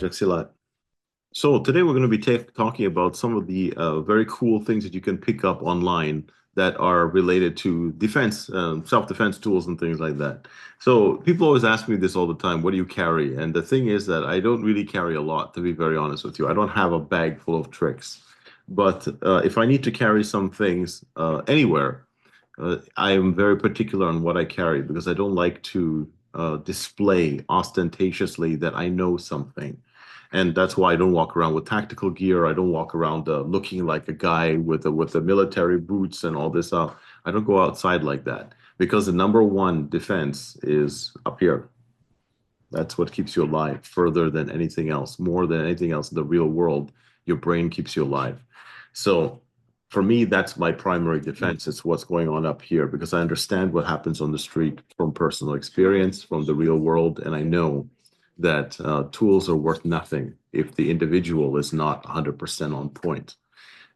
subject, silat. So today we're going to be talking about some of the very cool things that you can pick up online that are related to defense, self-defense tools and things like that. So people always ask me this all the time, what do you carry? And the thing is that I don't really carry a lot, to be very honest with you. I don't have a bag full of tricks. But if I need to carry some things anywhere, I am very particular on what I carry because I don't like to display ostentatiously that I know something. And that's why I don't walk around with tactical gear. I don't walk around looking like a guy with the military boots and all this. I don't go outside like that because the number one defense is up here. That's what keeps you alive further than anything else, more than anything else in the real world. Your brain keeps you alive. So for me, that's my primary defense. It's what's going on up here because I understand what happens on the street from personal experience, from the real world. And I know that tools are worth nothing if the individual is not 100% on point.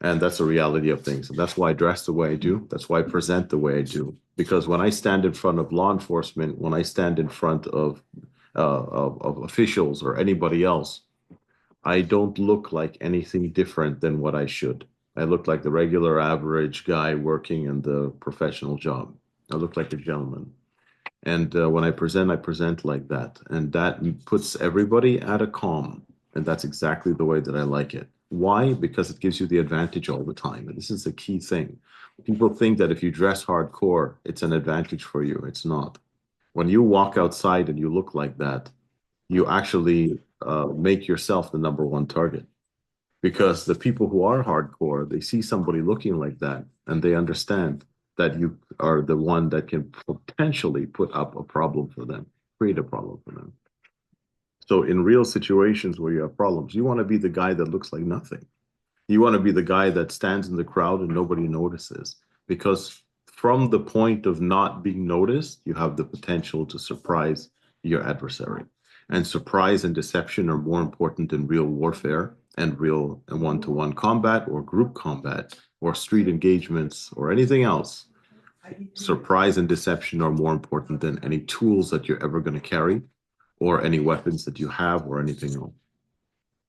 And that's the reality of things. And that's why I dress the way I do. That's why I present the way I do. Because when I stand in front of law enforcement, when I stand in front of officials or anybody else, I don't look like anything different than what I should. I look like the regular average guy working in the professional job. I look like a gentleman. And when I present like that. And that puts everybody at a calm. And that's exactly the way that I like it. Why? Because it gives you the advantage all the time. And this is the key thing. People think that if you dress hardcore, it's an advantage for you. It's not. When you walk outside and you look like that, you actually make yourself the number one target. Because the people who are hardcore, they see somebody looking like that and they understand that you are the one that can potentially put up a problem for them, create a problem for them. So in real situations where you have problems, you want to be the guy that looks like nothing. You want to be the guy that stands in the crowd and nobody notices. Because from the point of not being noticed, you have the potential to surprise your adversary. And surprise and deception are more important in real warfare and real one-to-one combat or group combat or street engagements or anything else. Surprise and deception are more important than any tools that you're ever going to carry or any weapons that you have or anything else.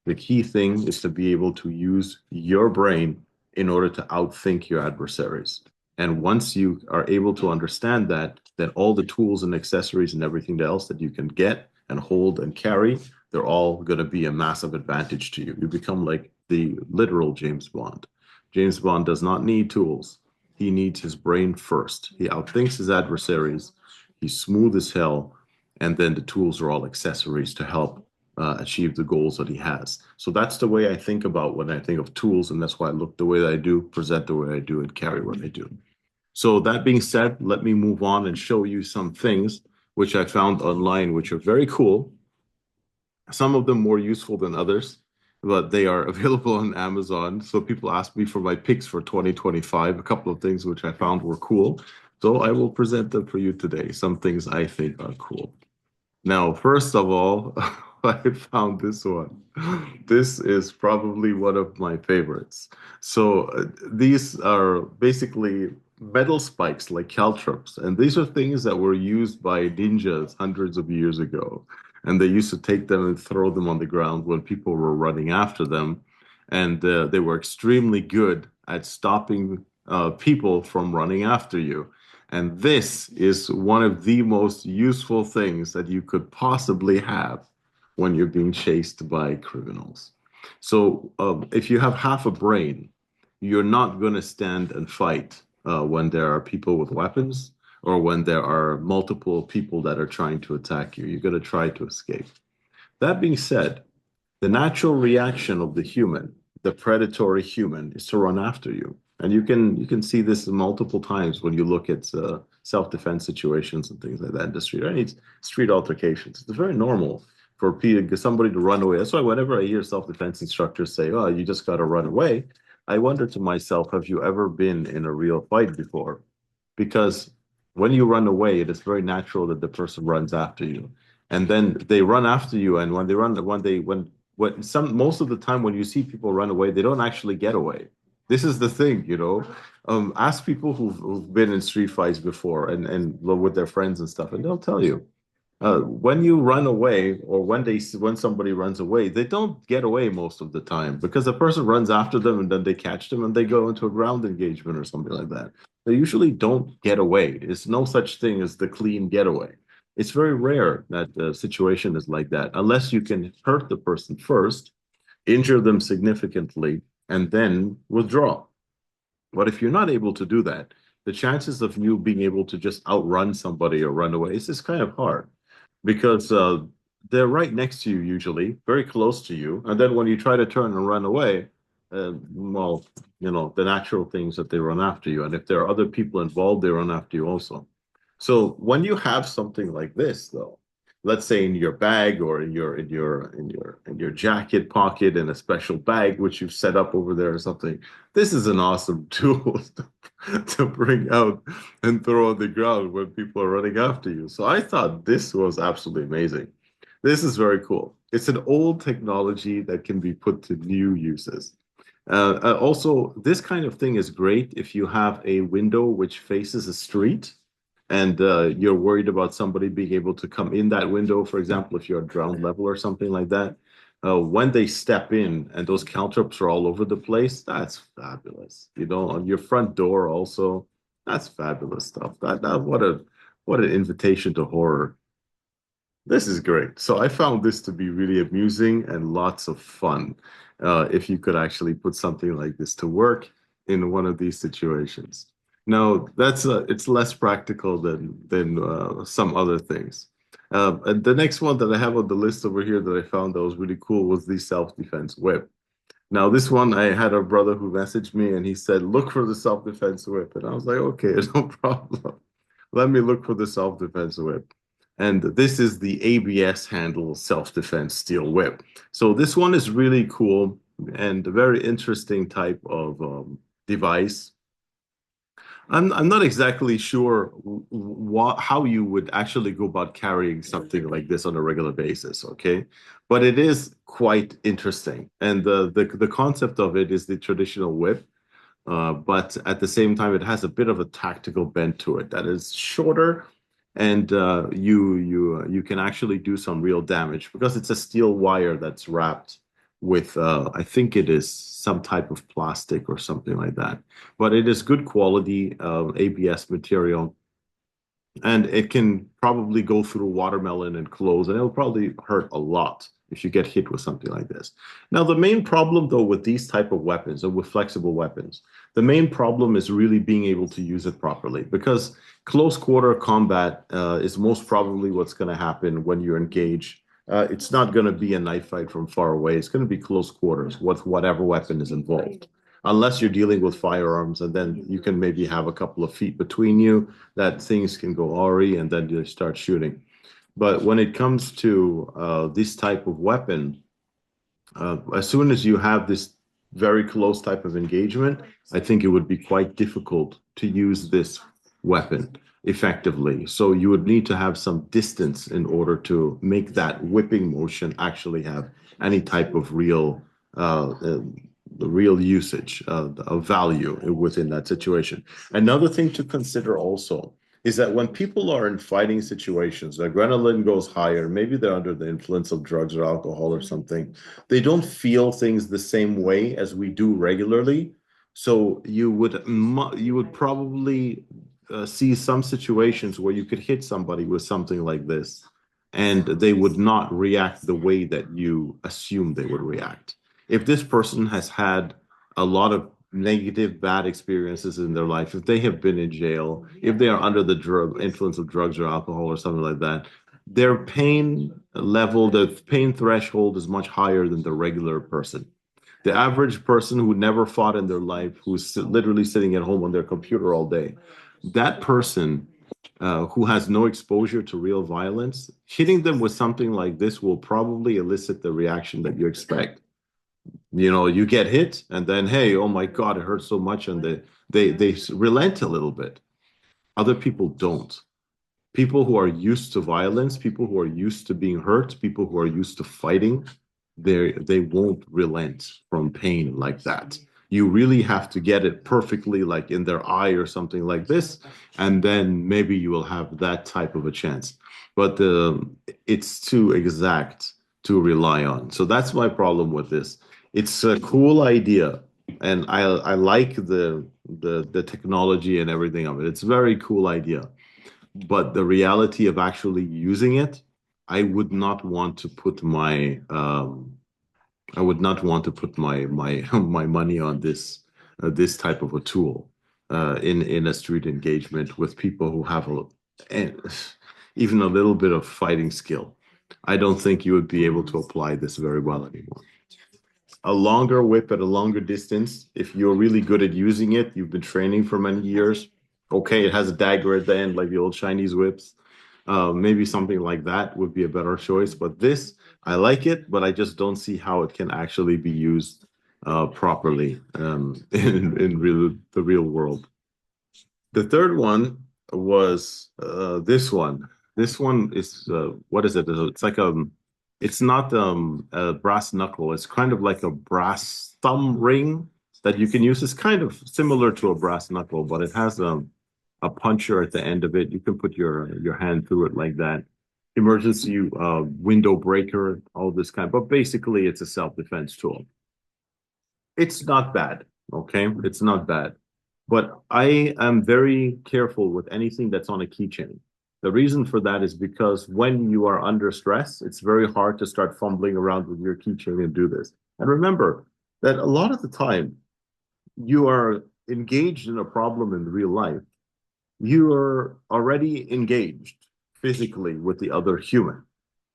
The key thing is to be able to use your brain in order to outthink your adversaries. And once you are able to understand that, then all the tools and accessories and everything else that you can get and hold and carry, they're all going to be a massive advantage to you. You become like the literal James Bond. James Bond does not need tools. He needs his brain first. He outthinks his adversaries. He's smooth as hell. And then the tools are all accessories to help achieve the goals that he has. So that's the way I think about when I think of tools. And that's why I look the way that I do, present the way I do, and carry what I do. So that being said, let me move on and show you some things which I found online, which are very cool. Some of them more useful than others, but they are available on Amazon. So people ask me for my picks for 2025, a couple of things which I found were cool. So I will present them for you today, some things I think are cool. Now, first of all, I found this one. This is probably one of my favorites. So these are basically metal spikes like caltrops, and these are things that were used by ninjas hundreds of years ago. And they used to take them and throw them on the ground when people were running after them. And they were extremely good at stopping people from running after you. And this is one of the most useful things that you could possibly have when you're being chased by criminals. So if you have half a brain, you're not going to stand and fight when there are people with weapons or when there are multiple people that are trying to attack you. You're going to try to escape. That being said, the natural reaction of the human, the predatory human, is to run after you. And you can see this multiple times when you look at self-defense situations and things like that in the street, or any street altercations. It's very normal for somebody to run away. That's why whenever I hear self-defense instructors say, "Oh, you just got to run away," I wonder to myself, have you ever been in a real fight before? Because when you run away, it is very natural that the person runs after you, and then they run after you. And when they run, when most of the time when you see people run away, they don't actually get away. This is the thing. Ask people who've been in street fights before and with their friends and stuff, and they'll tell you When you run away, or when somebody runs away, they don't get away most of the time because the person runs after them and then they catch them and they go into a ground engagement or something like that. They usually don't get away. There's no such thing as the clean getaway. It's very rare that the situation is like that, unless you can hurt the person first, injure them significantly, and then withdraw. But if you're not able to do that, the chances of you being able to just outrun somebody or run away is just kind of hard because they're right next to you usually, very close to you. And then when you try to turn and run away, well, the natural things that they run after you. And if there are other people involved, they run after you also. So when you have something like this, though, let's say in your bag or in your jacket pocket in a special bag which you've set up over there or something, this is an awesome tool to bring out and throw on the ground when people are running after you. So I thought this was absolutely amazing. This is very cool. It's an old technology that can be put to new uses. Also, this kind of thing is great if you have a window which faces a street and you're worried about somebody being able to come in that window, for example, if you're at ground level or something like that. When they step in and those counter-ups are all over the place, that's fabulous. On your front door also, that's fabulous stuff. What an invitation to horror. This is great. So I found this to be really amusing and lots of fun. If you could actually put something like this to work in one of these situations. Now, it's less practical than some other things. And the next one that I have on the list over here that I found that was really cool was the self-defense whip. Now, this one, I had a brother who messaged me and he said, look for the self-defense whip. And I was like, okay, no problem. Let me look for the self-defense whip. And this is the ABS handle self-defense steel whip. So this one is really cool and a very interesting type of device. I'm not exactly sure how you would actually go about carrying something like this on a regular basis, okay? But it is quite interesting. And the concept of it is the traditional whip, but at the same time, it has a bit of a tactical bent to it that is shorter, and you can actually do some real damage because it's a steel wire that's wrapped with I think it is some type of plastic or something like that. But it is good quality ABS material, and it can probably go through watermelon and clothes, and it'll probably hurt a lot if you get hit with something like this. Now, the main problem, though, with these type of weapons or with flexible weapons, the main problem is really being able to use it properly because close quarter combat is most probably what's going to happen when you engage. It's not going to be a knife fight from far away. It's going to be close quarters with whatever weapon is involved. Unless you're dealing with firearms, and then you can maybe have a couple of feet between you that things can go awry and then you start shooting. But when it comes to this type of weapon, as soon as you have this very close type of engagement, I think it would be quite difficult to use this weapon effectively. So you would need to have some distance in order to make that whipping motion actually have any type of real usage of value within that situation. Another thing to consider also is that when people are in fighting situations, adrenaline goes higher, maybe they're under the influence of drugs or alcohol or something, they don't feel things the same way as we do regularly. So you would probably see some situations where you could hit somebody with something like this, and they would not react the way that you assume they would react. If this person has had a lot of negative, bad experiences in their life, if they have been in jail, if they are under the influence of drugs or alcohol or something like that, their pain level, the pain threshold is much higher than the regular person. The average person who never fought in their life, who's literally sitting at home on their computer all day, that person who has no exposure to real violence, hitting them with something like this will probably elicit the reaction that you expect. You get hit, and then, hey, oh my God, it hurts so much, and they relent a little bit. Other people don't. People who are used to violence, people who are used to being hurt, people who are used to fighting, they won't relent from pain like that. You really have to get it perfectly, like in their eye or something like this, and then maybe you will have that type of a chance. but it's too exact to rely on. So that's my problem with this. It's a cool idea, and I like the technology and everything of it. It's a very cool idea, but the reality of actually using it, I would not want to put my I would not want to put my my money on this type of a tool in a street engagement with people who have and even a little bit of fighting skill. I don't think you would be able to apply this very well anymore. A longer whip at a longer distance, if you're really good at using it, you've been training for many years. Okay, it has a dagger at the end, like the old Chinese whips. Maybe something like that would be a better choice. But this, I like it, but I just don't see how it can actually be used properly the real world. The third one was this one. This one is what is it? It's like it's not a brass knuckle. It's kind of like a brass thumb ring that you can use. It's kind of similar to a brass knuckle, but it has a puncher at the end of it. You can put your hand through it like that. Emergency window breaker, all this kind. But basically, it's a self-defense tool. It's not bad. Okay, it's not bad. But I am very careful with anything that's on a keychain. The reason for that is because when you are under stress, it's very hard to start fumbling around with your keychain and do this. And remember that a lot of the time you are engaged in a problem in real life. You are already engaged physically with the other human.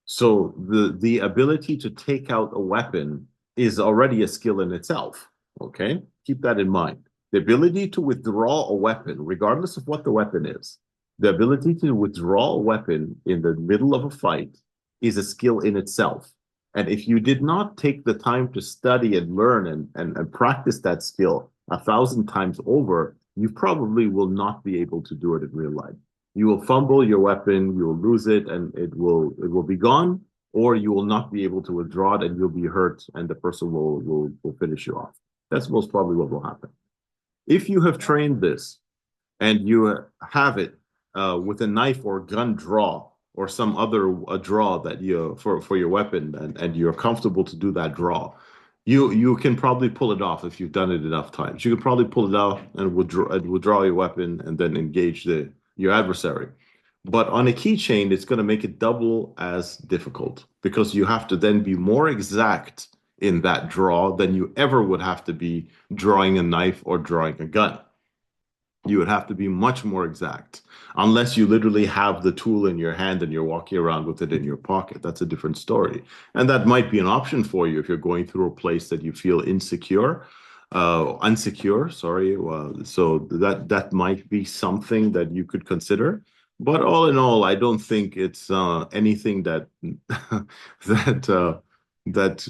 So the ability to take out a weapon is already a skill in itself. Okay, keep that in mind. The ability to withdraw a weapon, regardless of what the weapon is, the ability to withdraw a weapon in the middle of a fight is a skill in itself. And if you did not take the time to study and learn and practice that skill 1,000 times over, you probably will not be able to do it in real life. You will fumble your weapon, you will lose it, and it will be gone, or you will not be able to withdraw it and you'll be hurt and the person will finish you off. That's most probably what will happen. If you have trained this and you have it with a knife or gun draw or some other draw that you for your weapon and you're comfortable to do that draw, you can probably pull it off if you've done it enough times. You can probably pull it off and withdraw your weapon and then engage your adversary. But on a keychain, it's going to make it double as difficult because you have to then be more exact in that draw than you ever would have to be drawing a knife or drawing a gun. You would have to be much more exact unless you literally have the tool in your hand and you're walking around with it in your pocket. That's a different story. And that might be an option for you if you're going through a place that you feel unsecure, sorry. So that might be something that you could consider. But all in all, I don't think it's anything that that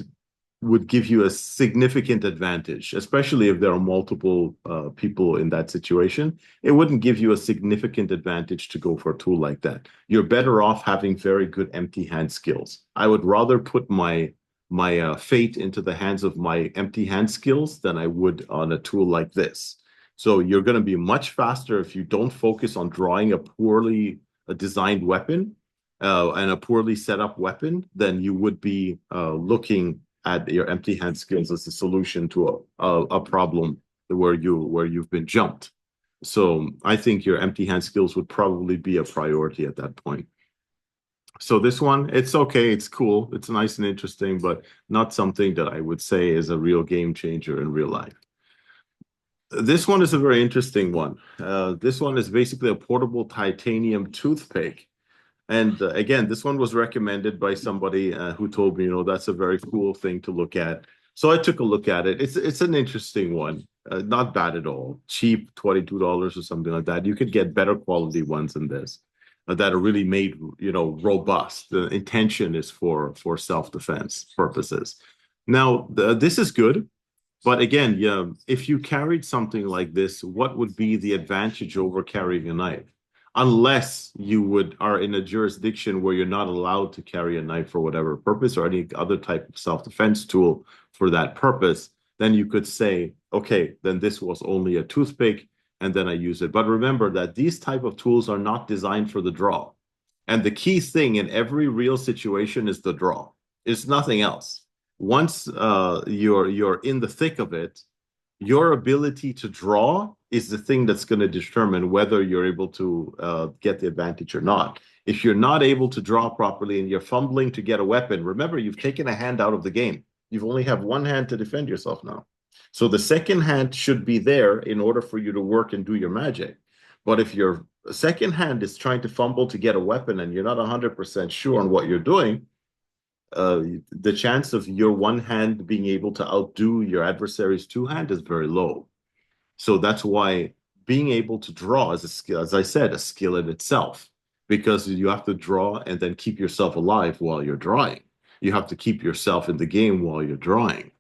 would give you a significant advantage, especially if there are multiple people in that situation. It wouldn't give you a significant advantage to go for a tool like that. You're better off having very good empty hand skills. I would rather put my fate into the hands of my empty hand skills than I would on a tool like this. So you're going to be much faster if you don't focus on drawing a poorly designed weapon and a poorly set up weapon than you would be looking at your empty hand skills as a solution to a problem where you've been jumped. So I think your empty hand skills would probably be a priority at that point. So this one, it's okay, it's cool, it's nice and interesting, but not something that I would say is a real game changer in real life. This one is a very interesting one. This one is basically a portable titanium toothpick. And again, this one was recommended by somebody who told me, that's a very cool thing to look at. So I took a look at it. It's an interesting one, not bad at all. Cheap, $22 or something like that. You could get better quality ones than this that are really made, robust. The intention is for self-defense purposes. Now, this is good. But again, yeah, if you carried something like this, what would be the advantage over carrying a knife? Unless you are in a jurisdiction where you're not allowed to carry a knife for whatever purpose or any other type of self-defense tool for that purpose, then you could say, okay, then this was only a toothpick and then I use it. But remember that these type of tools are not designed for the draw. And the key thing in every real situation is the draw. It's nothing else. Once you're in the thick of it, your ability to draw is the thing that's going to determine whether you're able to get the advantage or not. If you're not able to draw properly and you're fumbling to get a weapon, remember you've taken a hand out of the game. You've only have one hand to defend yourself now. So the second hand should be there in order for you to work and do your magic. But if your second hand is trying to fumble to get a weapon and you're not 100% sure on what you're doing, the chance of your one hand being able to outdo your adversary's two hand is very low. So that's why being able to draw is a skill, as I said, a skill in itself, because you have to draw and then keep yourself alive while you're drawing. You have to keep yourself in the game while you're drawing.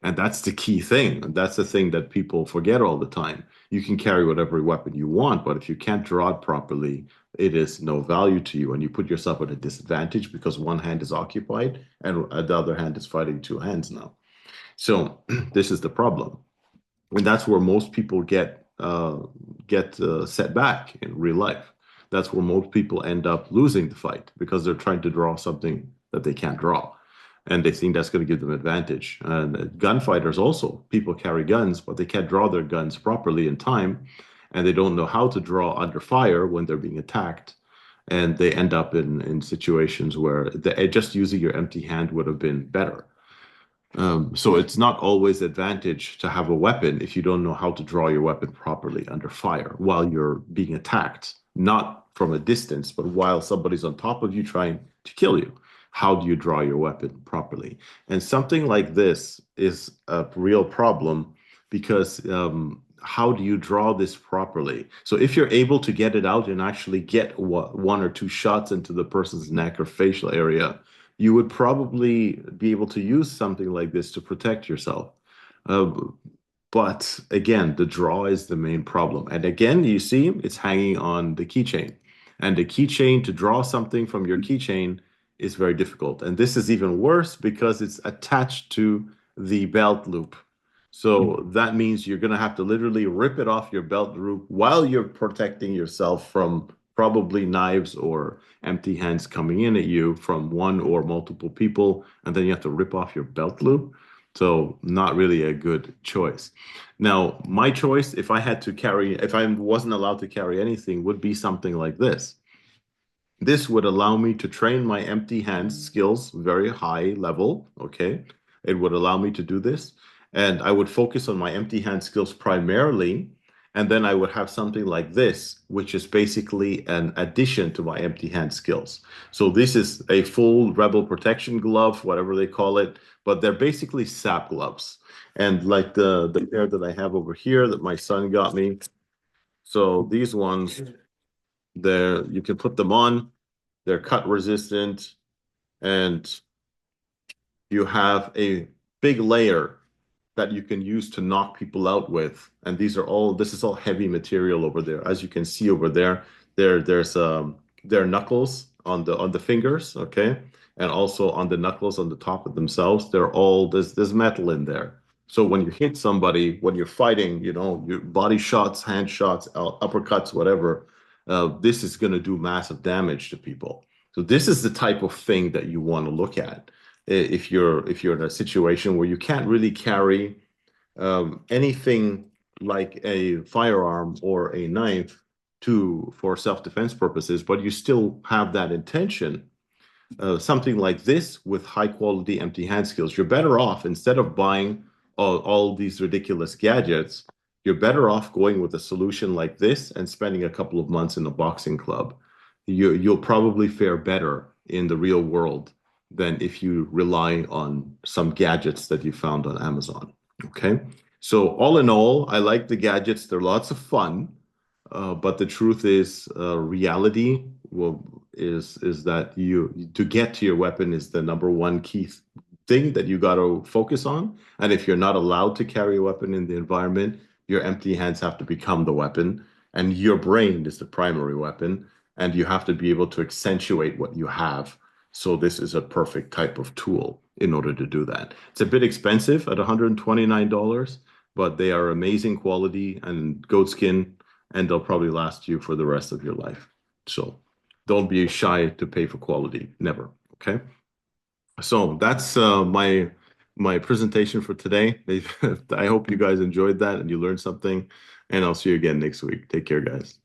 And that's the key thing. And that's the thing that people forget all the time. You can carry whatever weapon you want, but if you can't draw it properly, it is no value to you. And you put yourself at a disadvantage because one hand is occupied and the other hand is fighting two hands now. So this is the problem. And that's where most people get set back in real life. That's where most people end up losing the fight because they're trying to draw something that they can't draw, and they think that's going to give them advantage. And gunfighters also, people carry guns, but they can't draw their guns properly in time, and they don't know how to draw under fire when they're being attacked, and they end up in situations where just using your empty hand would have been better. So it's not always advantage to have a weapon if you don't know how to draw your weapon properly under fire while you're being attacked, not from a distance, but while somebody's on top of you trying to kill you. How do you draw your weapon properly? And something like this is a real problem because how do you draw this properly? So if you're able to get it out and actually get one or two shots into the person's neck or facial area, you would probably be able to use something like this to protect yourself. Uh, but again, the draw is the main problem. And again, you see it's hanging on the keychain. And the keychain, to draw something from your keychain is very difficult. And this is even worse because it's attached to the belt loop. So that means you're going to have to literally rip it off your belt loop while you're protecting yourself from probably knives or empty hands coming in at you from one or multiple people, and then you have to rip off your belt loop. So not really a good choice. Now, my choice, if I had to carry, if I wasn't allowed to carry anything, would be something like this. This would allow me to train my empty hands skills very high level. Okay. It would allow me to do this. And I would focus on my empty hand skills primarily. And then I would have something like this, which is basically an addition to my empty hand skills. So this is a full rebel protection glove, whatever they call it, but they're basically sap gloves. And like the pair that I have over here that my son got me. So these ones, they're you can put them on. They're cut resistant, and you have a big layer that you can use to knock people out with. And this is all heavy material over there. As you can see over there, there are knuckles on the fingers, okay? And also on the knuckles on the top of themselves, there's metal in there. So when you hit somebody, when you're fighting, your body shots, hand shots, uppercuts, whatever, this is going to do massive damage to people. So this is the type of thing that you want to look at if you're in a situation where you can't really carry anything like a firearm or a knife for self-defense purposes, but you still have that intention. Something like this with high quality empty hand skills, you're better off instead of buying all these ridiculous gadgets. You're better off going with a solution like this and spending a couple of months in a boxing club. You'll probably fare better in the real world than if you rely on some gadgets that you found on Amazon. Okay. So all in all, I like the gadgets. They're lots of fun. But the truth is, reality is that you to get to your weapon is the number one key thing that you got to focus on. And if you're not allowed to carry a weapon in the environment, your empty hands have to become the weapon, and your brain is the primary weapon, and you have to be able to accentuate what you have. So this is a perfect type of tool in order to do that. It's a bit expensive at $129, but they are amazing quality and goat skin, and they'll probably last you for the rest of your life. So Don't be shy to pay for quality. Never. Okay. So that's my presentation for today. I hope you guys enjoyed that and you learned something. And I'll see you again next week. Take care, guys.